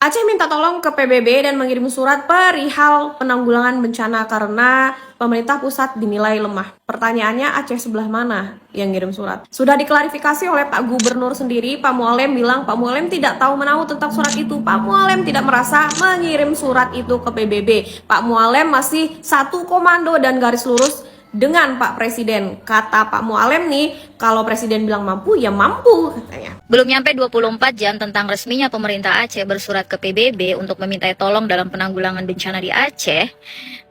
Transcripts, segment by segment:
Aceh minta tolong ke PBB dan mengirim surat perihal penanggulangan bencana karena pemerintah pusat dinilai lemah. Pertanyaannya, Aceh sebelah mana yang ngirim surat? Sudah diklarifikasi oleh Pak Gubernur sendiri. Pak Mualem bilang Pak Mualem tidak tahu menahu tentang surat itu. Pak Mualem tidak merasa mengirim surat itu ke PBB. Pak Mualem masih satu komando dan garis lurus dengan Pak Presiden. Kata Pak Mualem nih, kalau Presiden bilang mampu, ya mampu katanya. Belum nyampe 24 jam tentang resminya pemerintah Aceh bersurat ke PBB untuk meminta tolong dalam penanggulangan bencana di Aceh,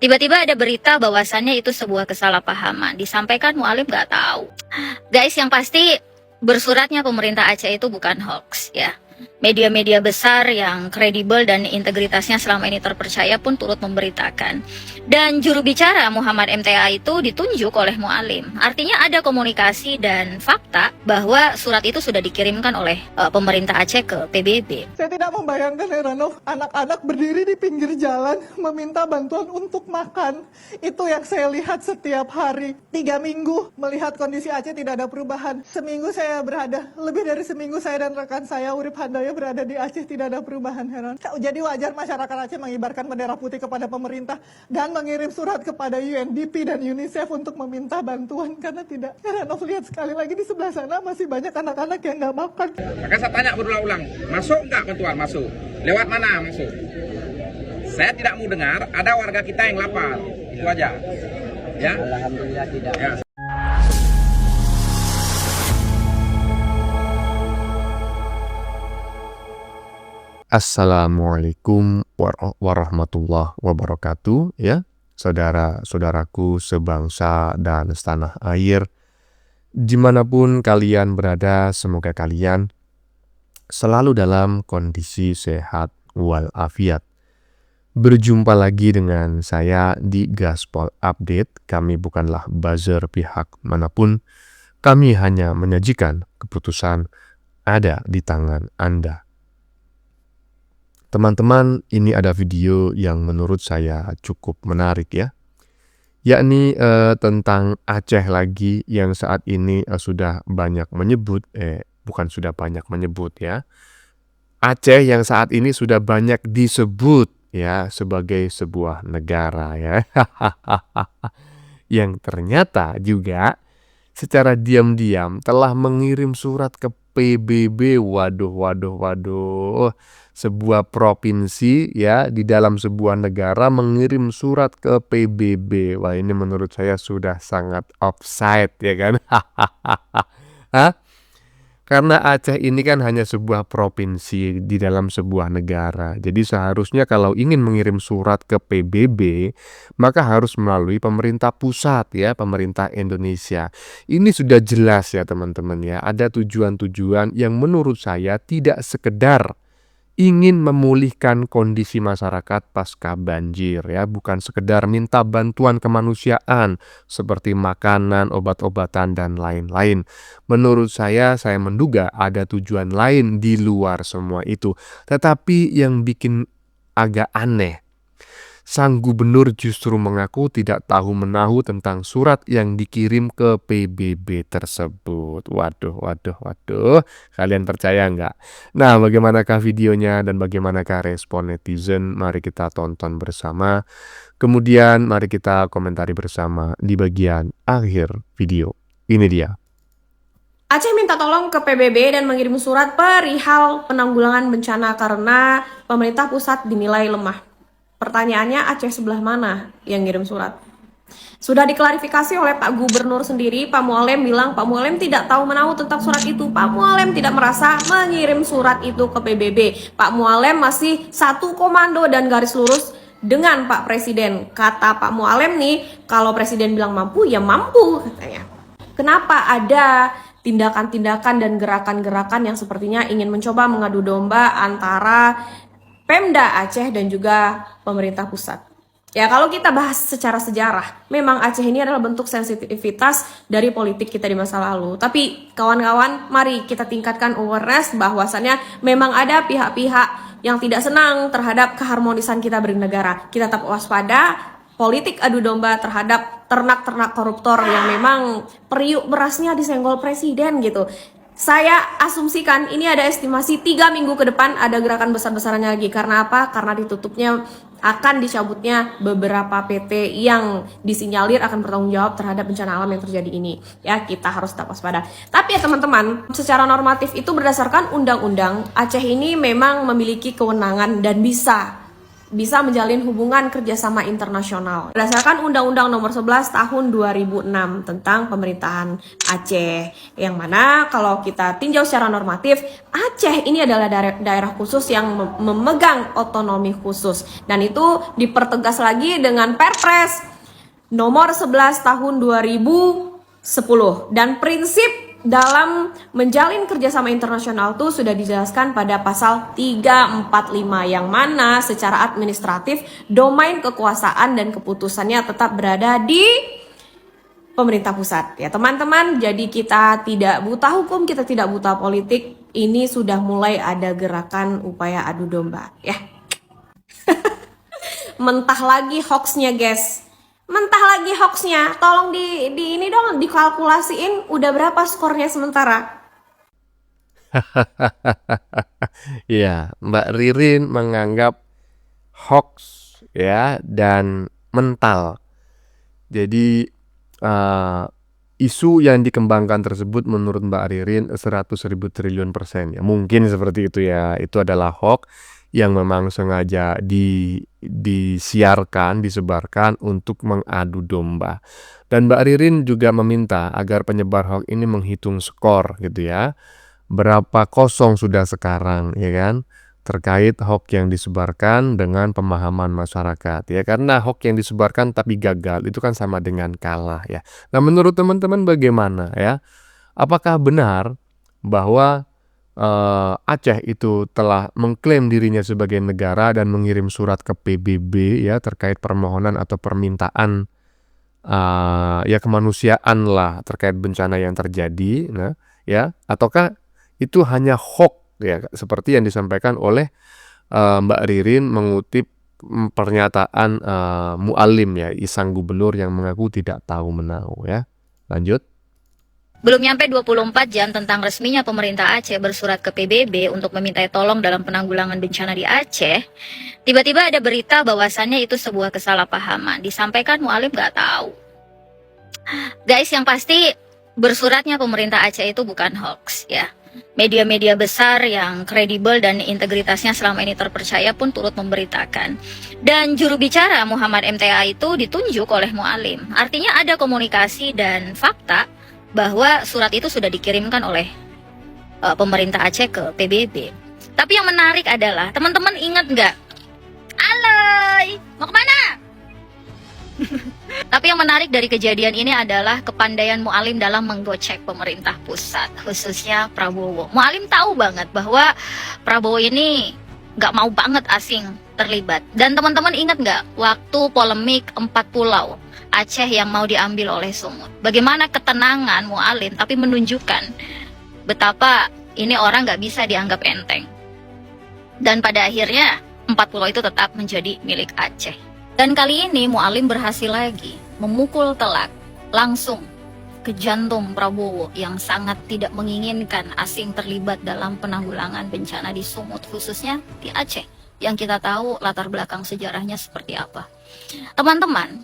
tiba-tiba ada berita bahwasannya itu sebuah kesalahpahaman. Disampaikan Mualem nggak tahu. Guys, yang pasti bersuratnya pemerintah Aceh itu bukan hoax ya. Media-media besar yang kredibel dan integritasnya selama ini terpercaya pun turut memberitakan. Dan juru bicara Muhammad MTA itu ditunjuk oleh Mualem. Artinya ada komunikasi dan fakta bahwa surat itu sudah dikirimkan oleh pemerintah Aceh ke PBB. Saya tidak membayangkan Heranov, anak-anak berdiri di pinggir jalan meminta bantuan untuk makan. Itu yang saya lihat setiap hari. 3 minggu melihat kondisi Aceh tidak ada perubahan. Seminggu saya berada, lebih dari seminggu saya dan rekan saya Urip Handoyo berada di Aceh, tidak ada perubahan, Heran. Jadi wajar masyarakat Aceh mengibarkan bendera putih kepada pemerintah dan mengirim surat kepada UNDP dan UNICEF untuk meminta bantuan karena tidak. Heranov, lihat sekali lagi di sebelah sana masih banyak anak-anak yang nggak makan. Maka saya tanya berulang-ulang, masuk nggak bantuan? Masuk. Lewat mana masuk? Saya tidak mau dengar ada warga kita yang lapar. Itu aja. Ya. Alhamdulillah tidak. Ya. Assalamualaikum warahmatullahi wabarakatuh, ya saudara-saudaraku sebangsa dan setanah air, dimanapun kalian berada, semoga kalian selalu dalam kondisi sehat walafiat. Berjumpa lagi dengan saya di Gaspol Update. Kami bukanlah buzzer pihak manapun, kami hanya menyajikan keputusan ada di tangan Anda. Teman-teman, ini ada video yang menurut saya cukup menarik ya, yakni tentang Aceh lagi yang saat ini sudah banyak menyebut, bukan sudah banyak menyebut ya, Aceh yang saat ini sudah banyak disebut ya sebagai sebuah negara ya, yang ternyata juga secara diam-diam telah mengirim surat ke PBB. Waduh. Sebuah provinsi ya di dalam sebuah negara mengirim surat ke PBB. Wah, ini menurut saya sudah sangat offside ya kan. Hah? Karena Aceh ini kan hanya sebuah provinsi di dalam sebuah negara. Jadi seharusnya kalau ingin mengirim surat ke PBB, maka harus melalui pemerintah pusat ya, pemerintah Indonesia. Ini sudah jelas ya teman-teman ya, ada tujuan-tujuan yang menurut saya tidak sekedar ingin memulihkan kondisi masyarakat pasca banjir ya, bukan sekedar minta bantuan kemanusiaan seperti makanan, obat-obatan dan lain-lain. Menurut saya menduga ada tujuan lain di luar semua itu. Tetapi yang bikin agak aneh, sang gubernur justru mengaku tidak tahu menahu tentang surat yang dikirim ke PBB tersebut. Waduh. Kalian percaya nggak? Nah, bagaimanakah videonya dan bagaimanakah respon netizen? Mari kita tonton bersama. Kemudian mari kita komentari bersama di bagian akhir video. Ini dia. Aceh minta tolong ke PBB dan mengirim surat perihal penanggulangan bencana karena pemerintah pusat dinilai lemah. Pertanyaannya, Aceh sebelah mana yang ngirim surat? Sudah diklarifikasi oleh Pak Gubernur sendiri. Pak Mualem bilang Pak Mualem tidak tahu menahu tentang surat itu. Pak Mualem tidak merasa mengirim surat itu ke PBB. Pak Mualem masih satu komando dan garis lurus dengan Pak Presiden. Kata Pak Mualem nih, kalau Presiden bilang mampu, ya mampu katanya. Kenapa ada tindakan-tindakan dan gerakan-gerakan yang sepertinya ingin mencoba mengadu domba antara Pemda Aceh dan juga pemerintah pusat? Ya, kalau kita bahas secara sejarah, memang Aceh ini adalah bentuk sensitivitas dari politik kita di masa lalu. Tapi kawan-kawan, mari kita tingkatkan awareness bahwasannya memang ada pihak-pihak yang tidak senang terhadap keharmonisan kita bernegara. Kita tetap waspada, politik adu domba terhadap ternak-ternak koruptor yang memang periuk berasnya disenggol presiden gitu. Saya asumsikan ini ada estimasi 3 minggu ke depan ada gerakan besar-besarannya lagi. Karena apa? Karena ditutupnya akan dicabutnya beberapa PT yang disinyalir akan bertanggung jawab terhadap bencana alam yang terjadi ini. Ya, kita harus tetap waspada. Tapi ya teman-teman, secara normatif itu berdasarkan undang-undang, Aceh ini memang memiliki kewenangan dan bisa menjalin hubungan kerjasama internasional berdasarkan Undang-Undang Nomor 11 Tahun 2006 tentang pemerintahan Aceh, yang mana kalau kita tinjau secara normatif, Aceh ini adalah daerah khusus yang memegang otonomi khusus, dan itu dipertegas lagi dengan Perpres Nomor 11 Tahun 2010, dan prinsip dalam menjalin kerjasama internasional itu sudah dijelaskan pada pasal 345, yang mana secara administratif domain kekuasaan dan keputusannya tetap berada di pemerintah pusat. Ya teman-teman, jadi kita tidak buta hukum, kita tidak buta politik. Ini sudah mulai ada gerakan upaya adu domba, ya. Mentah lagi hoaxnya, guys. Mentah lagi hoaxnya, tolong di ini dong, dikalkulasiin udah berapa skornya sementara. Ya, Mbak Ririn menganggap hoax ya dan mental. Jadi isu yang dikembangkan tersebut menurut Mbak Ririn 100.000 triliun persen ya. Mungkin seperti itu ya. Itu adalah hoax yang memang sengaja disiarkan, disebarkan untuk mengadu domba. Dan Mbak Ririn juga meminta agar penyebar hoax ini menghitung skor gitu ya. Berapa kosong sudah sekarang ya kan, terkait hoax yang disebarkan dengan pemahaman masyarakat ya. Karena hoax yang disebarkan tapi gagal itu kan sama dengan kalah ya. Nah, menurut teman-teman bagaimana ya? Apakah benar bahwa Aceh itu telah mengklaim dirinya sebagai negara dan mengirim surat ke PBB ya terkait permohonan atau permintaan ya kemanusiaan lah terkait bencana yang terjadi, nah ya, ataukah itu hanya hoax ya seperti yang disampaikan oleh Mbak Ririn mengutip pernyataan Mualim ya, sang gubernur yang mengaku tidak tahu menahu ya. Lanjut. Belum nyampe 24 jam tentang resminya pemerintah Aceh bersurat ke PBB untuk meminta tolong dalam penanggulangan bencana di Aceh, tiba-tiba ada berita bahwasannya itu sebuah kesalahpahaman. Disampaikan Mualim nggak tahu. Guys, yang pasti bersuratnya pemerintah Aceh itu bukan hoax ya. Media-media besar yang kredibel dan integritasnya selama ini terpercaya pun turut memberitakan. Dan juru bicara Muhammad MTA itu ditunjuk oleh Mualim. Artinya ada komunikasi dan fakta bahwa surat itu sudah dikirimkan oleh pemerintah Aceh ke PBB. Tapi yang menarik adalah, teman-teman ingat nggak? Alay, mau kemana? Tapi yang menarik dari kejadian ini adalah kepandaian Mualim dalam menggocek pemerintah pusat, khususnya Prabowo. Mualim tahu banget bahwa Prabowo ini nggak mau banget asing terlibat. Dan teman-teman ingat nggak waktu polemik 4 pulau Aceh yang mau diambil oleh Sumut? Bagaimana ketenangan Mualim tapi menunjukkan betapa ini orang nggak bisa dianggap enteng. Dan pada akhirnya 4 pulau itu tetap menjadi milik Aceh. Dan kali ini Mualim berhasil lagi memukul telak langsung ke jantung Prabowo yang sangat tidak menginginkan asing terlibat dalam penanggulangan bencana di Sumut, khususnya di Aceh, yang kita tahu latar belakang sejarahnya seperti apa. Teman-teman,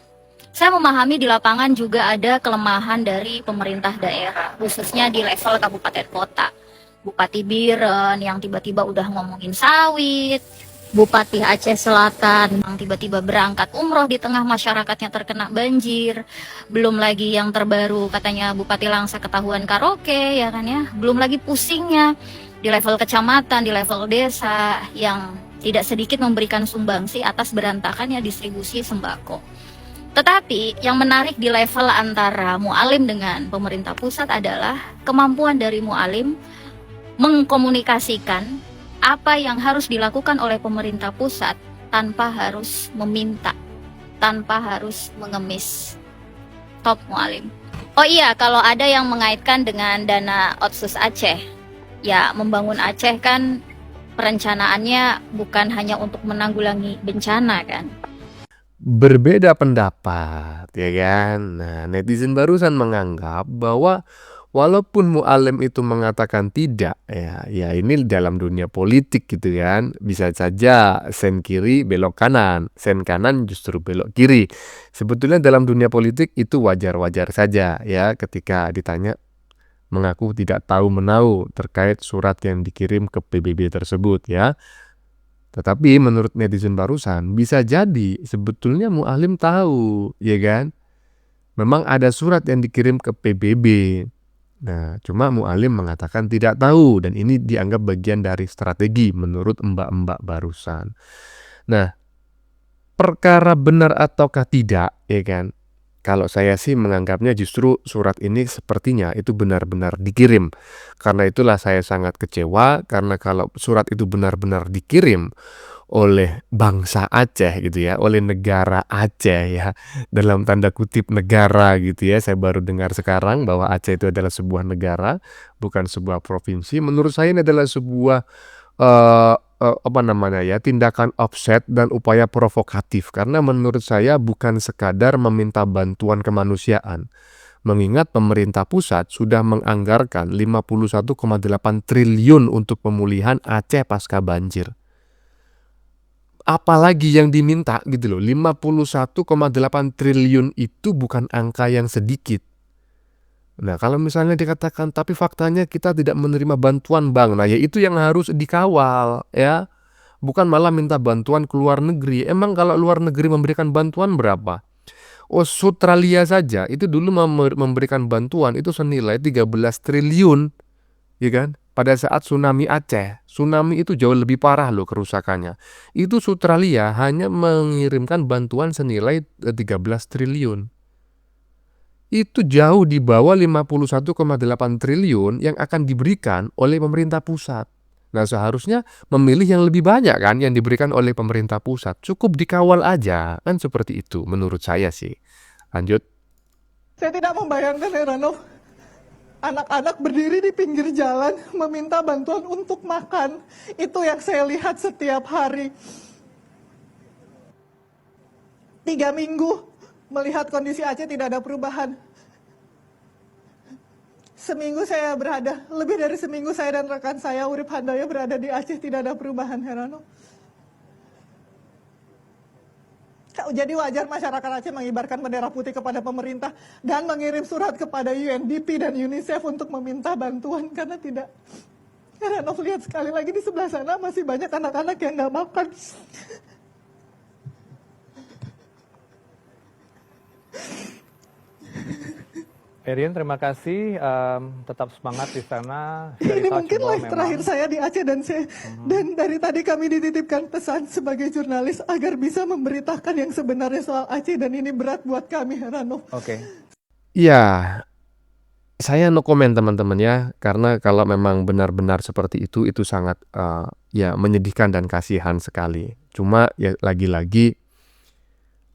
saya memahami di lapangan juga ada kelemahan dari pemerintah daerah, khususnya di level kabupaten kota. Bupati Biren yang tiba-tiba udah ngomongin sawit, Bupati Aceh Selatan yang tiba-tiba berangkat umroh di tengah masyarakatnya terkena banjir. Belum lagi yang terbaru katanya Bupati Langsa ketahuan karaoke ya kan ya. Belum lagi pusingnya di level kecamatan, di level desa yang tidak sedikit memberikan sumbangsi atas berantakannya distribusi sembako. Tetapi yang menarik di level antara Mualim dengan pemerintah pusat adalah kemampuan dari Mualim mengkomunikasikan apa yang harus dilakukan oleh pemerintah pusat tanpa harus meminta, tanpa harus mengemis. Top Mualim. Oh iya, kalau ada yang mengaitkan dengan dana Otsus Aceh, ya membangun Aceh kan perencanaannya bukan hanya untuk menanggulangi bencana kan. Berbeda pendapat ya kan. Nah, netizen barusan menganggap bahwa Walaupun mu'alim itu mengatakan tidak, ya ini dalam dunia politik gitu kan, bisa saja sen kiri belok kanan, sen kanan justru belok kiri. Sebetulnya dalam dunia politik itu wajar-wajar saja ya ketika ditanya mengaku tidak tahu menahu terkait surat yang dikirim ke PBB tersebut ya. Tetapi menurut netizen barusan bisa jadi sebetulnya mu'alim tahu, ya kan? Memang ada surat yang dikirim ke PBB. Nah, cuma mu'alim mengatakan tidak tahu dan ini dianggap bagian dari strategi menurut mbak-mbak barusan. Nah, perkara benar ataukah tidak, ya kan? Kalau saya sih menganggapnya justru surat ini sepertinya itu benar-benar dikirim. Karena itulah saya sangat kecewa karena kalau surat itu benar-benar dikirim oleh bangsa Aceh gitu ya, oleh negara Aceh ya, dalam tanda kutip negara gitu ya. Saya baru dengar sekarang bahwa Aceh itu adalah sebuah negara, bukan sebuah provinsi. Menurut saya ini adalah sebuah apa namanya ya, tindakan offset dan upaya provokatif. Karena menurut saya bukan sekadar meminta bantuan kemanusiaan. Mengingat pemerintah pusat sudah menganggarkan 51,8 triliun untuk pemulihan Aceh pasca banjir. Apalagi yang diminta gitu loh, 51,8 triliun itu bukan angka yang sedikit. Nah, kalau misalnya dikatakan tapi faktanya kita tidak menerima bantuan Bang. Nah, ya itu yang harus dikawal ya. Bukan malah minta bantuan ke luar negeri. Emang kalau luar negeri memberikan bantuan berapa? Australia saja itu dulu memberikan bantuan itu senilai 13 triliun, ya kan? Pada saat tsunami Aceh, tsunami itu jauh lebih parah loh kerusakannya. Itu Australia hanya mengirimkan bantuan senilai 13 triliun. Itu jauh di bawah 51,8 triliun yang akan diberikan oleh pemerintah pusat. Nah, seharusnya memilih yang lebih banyak kan yang diberikan oleh pemerintah pusat. Cukup dikawal aja, kan seperti itu menurut saya sih. Lanjut. Saya tidak membayangkan Heranov, anak-anak berdiri di pinggir jalan meminta bantuan untuk makan. Itu yang saya lihat setiap hari. 3 minggu melihat kondisi Aceh tidak ada perubahan. Lebih dari seminggu saya dan rekan saya Urip Handoyo berada di Aceh, tidak ada perubahan, Heranov. Jadi wajar masyarakat Aceh mengibarkan bendera putih kepada pemerintah dan mengirim surat kepada UNDP dan UNICEF untuk meminta bantuan karena tidak. Heranov, lihat sekali lagi di sebelah sana masih banyak anak-anak yang nggak makan. Erian, terima kasih. Tetap semangat di sana. Ini mungkin live terakhir saya di Aceh dan dari tadi kami dititipkan pesan sebagai jurnalis agar bisa memberitakan yang sebenarnya soal Aceh dan ini berat buat kami, Heranov. Oke. Ya, saya no comment teman-teman ya, karena kalau memang benar-benar seperti itu sangat ya menyedihkan dan kasihan sekali. Cuma ya lagi-lagi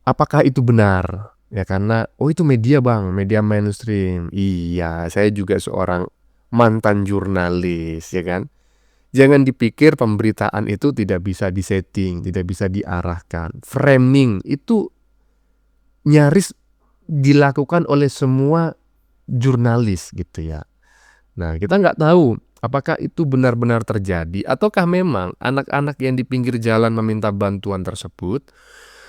apakah itu benar? Ya karena itu media Bang, media mainstream. Iya, saya juga seorang mantan jurnalis ya kan. Jangan dipikir pemberitaan itu tidak bisa disetting, tidak bisa diarahkan. Framing itu nyaris dilakukan oleh semua jurnalis gitu ya. Nah, kita nggak tahu apakah itu benar-benar terjadi ataukah memang anak-anak yang di pinggir jalan meminta bantuan tersebut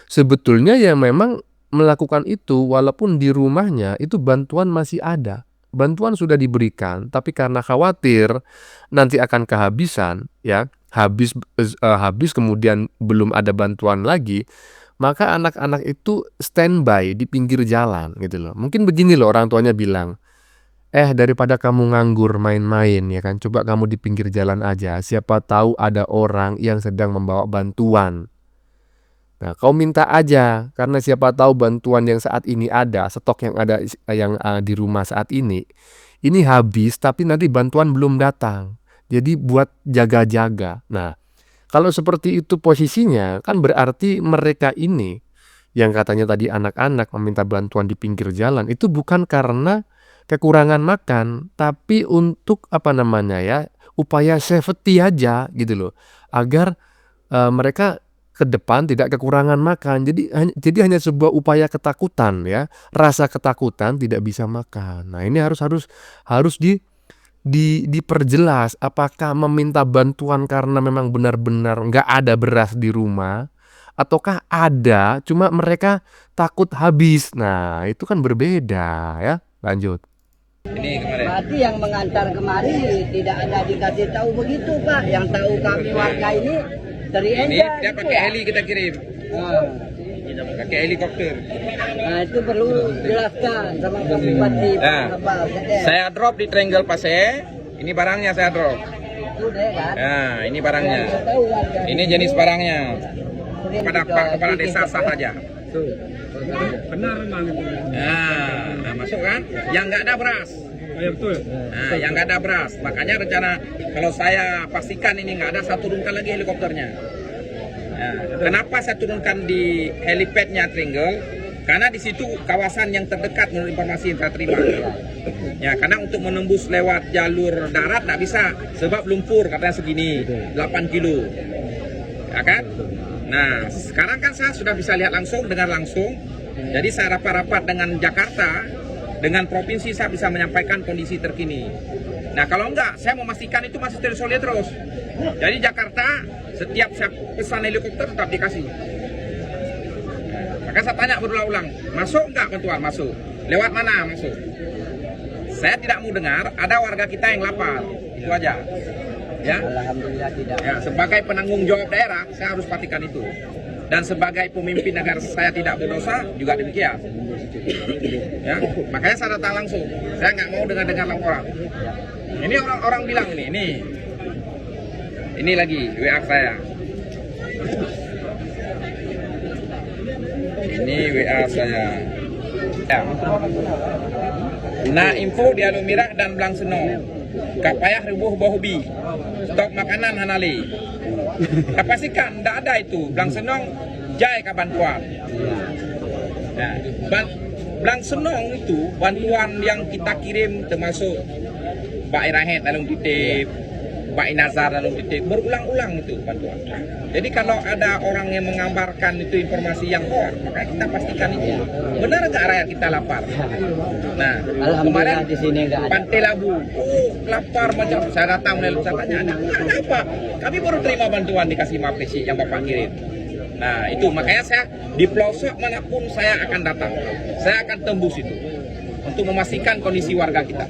sebetulnya ya memang melakukan itu walaupun di rumahnya itu bantuan masih ada. Bantuan sudah diberikan, tapi karena khawatir nanti akan kehabisan ya, habis kemudian belum ada bantuan lagi, maka anak-anak itu standby di pinggir jalan gitu loh. Mungkin begini loh orang tuanya bilang, daripada kamu nganggur main-main ya kan, coba kamu di pinggir jalan aja, siapa tahu ada orang yang sedang membawa bantuan. Nah, kau minta aja karena siapa tahu bantuan yang saat ini ada, stok yang ada yang di rumah saat ini habis tapi nanti bantuan belum datang. Jadi buat jaga-jaga. Nah, kalau seperti itu posisinya kan berarti mereka ini yang katanya tadi anak-anak meminta bantuan di pinggir jalan itu bukan karena kekurangan makan, tapi untuk apa namanya ya, upaya safety aja gitu loh. Agar mereka ke depan tidak kekurangan makan. Jadi hanya sebuah upaya ketakutan ya, rasa ketakutan tidak bisa makan. Nah, ini harus diperjelas apakah meminta bantuan karena memang benar-benar nggak ada beras di rumah, ataukah ada cuma mereka takut habis. Nah, itu kan berbeda ya. Lanjut. Ini kemarin. Berarti yang mengantar kemari tidak ada dikasih tahu begitu, Pak. Yang tahu kami warga ini dari Ini Enda. dia pakai heli kita kirim. Pakai helikopter. Nah, itu perlu jelaskan sama Pak Bupati. Nah, Pak Abal, saya drop di Triangle Pasir. Ini barangnya saya drop. itu deh kan. Nah, ini barangnya. Yang tahu warga Ini jenis barangnya. Sering Pada juga Pak Kepala bikin Desa sah saja. Benar memang itu. Nah, masuk kan? Yang nggak ada beras. Ya betul. Nah, yang nggak ada beras. Makanya rencana kalau saya pastikan ini nggak ada, saya turunkan lagi helikopternya. Nah, kenapa saya turunkan di helipadnya Triangle? Karena di situ kawasan yang terdekat menurut informasi yang saya terima. Ya, karena untuk menembus lewat jalur darat nggak bisa, sebab lumpur katanya segini, 8 kilo. Ya kan? Nah, sekarang kan saya sudah bisa lihat langsung, dengar langsung. Jadi saya rapat-rapat dengan Jakarta, dengan provinsi saya bisa menyampaikan kondisi terkini. Nah, kalau enggak, saya memastikan itu masih terisolir terus. Jadi Jakarta, setiap saya pesan helikopter tetap dikasih. Maka saya tanya berulang-ulang, masuk enggak bantuan? Masuk. Lewat mana masuk? Saya tidak mau dengar ada warga kita yang lapar. Itu aja. Ya. Alhamdulillah tidak. Ya, sebagai penanggung jawab daerah, saya harus pastikan itu. Dan sebagai pemimpin negara saya tidak berdosa, juga demikian. Ya, makanya saya datang langsung. Saya nggak mau dengar laporan. Ini orang-orang bilang ini lagi WA saya. Ini WA saya. Ya. Nah, info di Alumirah dan Blangseno. Kapayah ribuh bohobi. Stok makanan hanali. Pastikan tidak ada itu. Blangsenong jai ke bantuan. Nah, Blangsenong itu bantuan yang kita kirim termasuk Mbak Irahet dalam titip, Mbak Inazar dalam titip, berulang-ulang itu bantuan. Jadi kalau ada orang yang menggambarkan itu informasi yang hoax, maka kita pastikan itu benar nggak rakyat kita lapar. Nah, Alhamdulillah kemarin di sini nggak ada. Pantai Labu, lapar macam saya datang melalui saya tanya, ada apa? Kami baru terima bantuan dikasih Mapesi yang Bapak kirim. Nah, itu makanya saya di pelosok manapun saya akan datang, saya akan tembus itu untuk memastikan kondisi warga kita.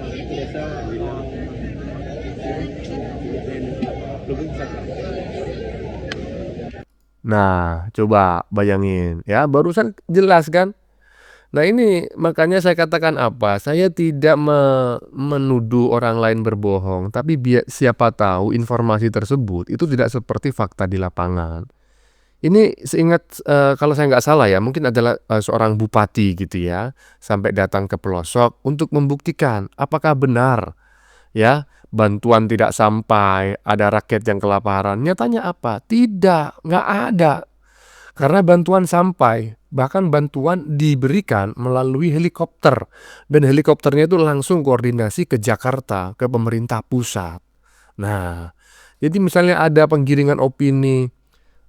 Nah, coba bayangin ya, barusan jelas kan? Nah, ini makanya saya katakan apa? Saya tidak menuduh orang lain berbohong, tapi siapa tahu informasi tersebut itu tidak seperti fakta di lapangan. Ini seingat kalau saya nggak salah ya, mungkin adalah seorang bupati gitu ya, sampai datang ke pelosok untuk membuktikan apakah benar ya bantuan tidak sampai, ada rakyat yang kelaparan. Nyatanya apa? Tidak, nggak ada. Karena bantuan sampai, bahkan bantuan diberikan melalui helikopter. Dan helikopternya itu langsung koordinasi ke Jakarta, ke pemerintah pusat. Nah, jadi misalnya ada penggiringan opini,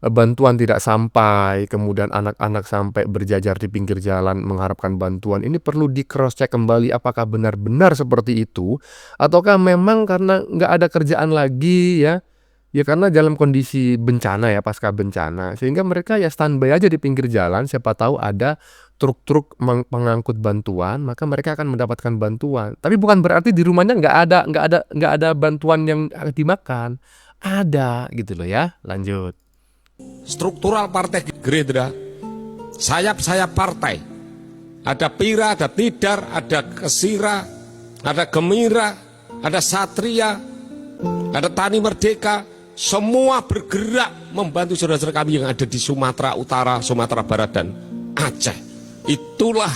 bantuan tidak sampai, kemudian anak-anak sampai berjajar di pinggir jalan mengharapkan bantuan. Ini perlu di cross check kembali apakah benar-benar seperti itu, ataukah memang karena nggak ada kerjaan lagi ya. Ya karena dalam kondisi bencana ya, pasca bencana, sehingga mereka ya standby aja di pinggir jalan. Siapa tahu ada truk-truk pengangkut bantuan, maka mereka akan mendapatkan bantuan. Tapi bukan berarti di rumahnya nggak ada bantuan yang dimakan. Ada gitu loh ya. Lanjut. Struktural partai Gerindra, sayap-sayap partai, ada Pira, ada Tidar, ada Kesira, ada Gemira, ada Satria, ada Tani Merdeka, semua bergerak membantu saudara-saudara kami yang ada di Sumatera Utara, Sumatera Barat, dan Aceh. Itulah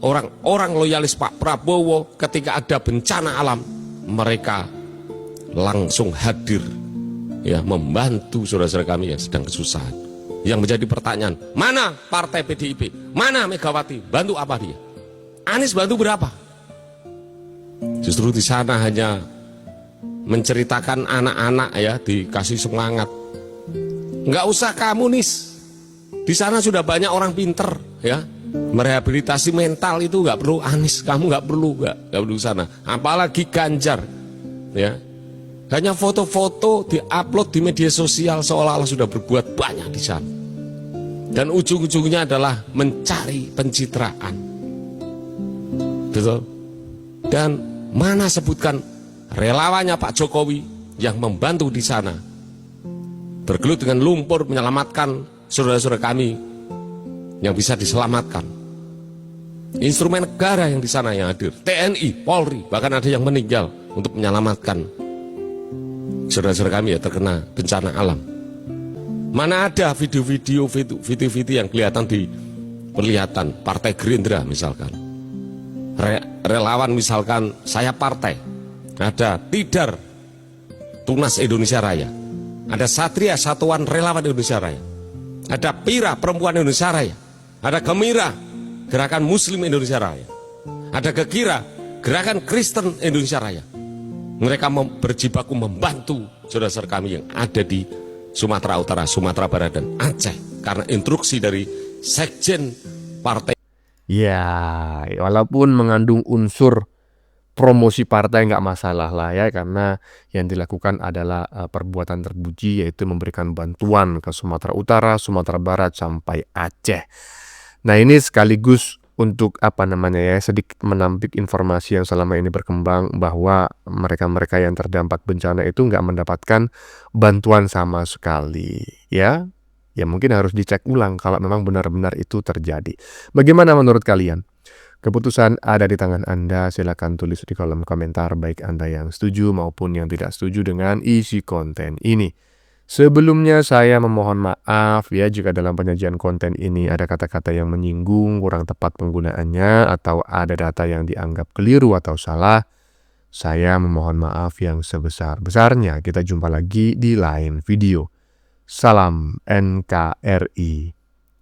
orang-orang loyalis Pak Prabowo. Ketika ada bencana alam, mereka langsung hadir ya, membantu saudara-saudara kami yang sedang kesusahan. Yang menjadi pertanyaan, mana partai PDIP, mana Megawati, bantu apa dia? Anies bantu berapa? Justru di sana hanya menceritakan anak-anak ya, dikasih semangat. Nggak usah komunis. Di sana sudah banyak orang pinter, ya. Merehabilitasi mental itu nggak perlu Anies, kamu nggak perlu sana. Apalagi Ganjar, ya. Hanya foto-foto diupload di media sosial seolah-olah sudah berbuat banyak di sana. Dan ujung-ujungnya adalah mencari pencitraan. Betul? Dan mana sebutkan relawannya Pak Jokowi yang membantu di sana. Bergelut dengan lumpur menyelamatkan saudara-saudara kami yang bisa diselamatkan. Instrumen negara yang di sana yang hadir, TNI, Polri, bahkan ada yang meninggal untuk menyelamatkan saudara-saudara kami yang terkena bencana alam. Mana ada video-video yang kelihatan di perlihatan Partai Gerindra misalkan, relawan misalkan saya partai, ada Tidar Tunas Indonesia Raya, ada Satria Satuan Relawan Indonesia Raya, ada Pira Perempuan Indonesia Raya, ada Gemira Gerakan Muslim Indonesia Raya, ada Gekira Gerakan Kristen Indonesia Raya. Mereka berjibaku membantu saudara-saudara kami yang ada di Sumatera Utara, Sumatera Barat, dan Aceh karena instruksi dari Sekjen Partai. Ya, walaupun mengandung unsur promosi partai nggak masalah lah ya, karena yang dilakukan adalah perbuatan terpuji, yaitu memberikan bantuan ke Sumatera Utara, Sumatera Barat, sampai Aceh. Nah, ini sekaligus untuk sedikit menampik informasi yang selama ini berkembang bahwa mereka-mereka yang terdampak bencana itu nggak mendapatkan bantuan sama sekali, ya. Ya mungkin harus dicek ulang kalau memang benar-benar itu terjadi. Bagaimana menurut kalian? Keputusan ada di tangan Anda, silakan tulis di kolom komentar baik Anda yang setuju maupun yang tidak setuju dengan isi konten ini. Sebelumnya saya memohon maaf ya jika dalam penyajian konten ini ada kata-kata yang menyinggung, kurang tepat penggunaannya, atau ada data yang dianggap keliru atau salah. Saya memohon maaf yang sebesar-besarnya. Kita jumpa lagi di lain video. Salam NKRI.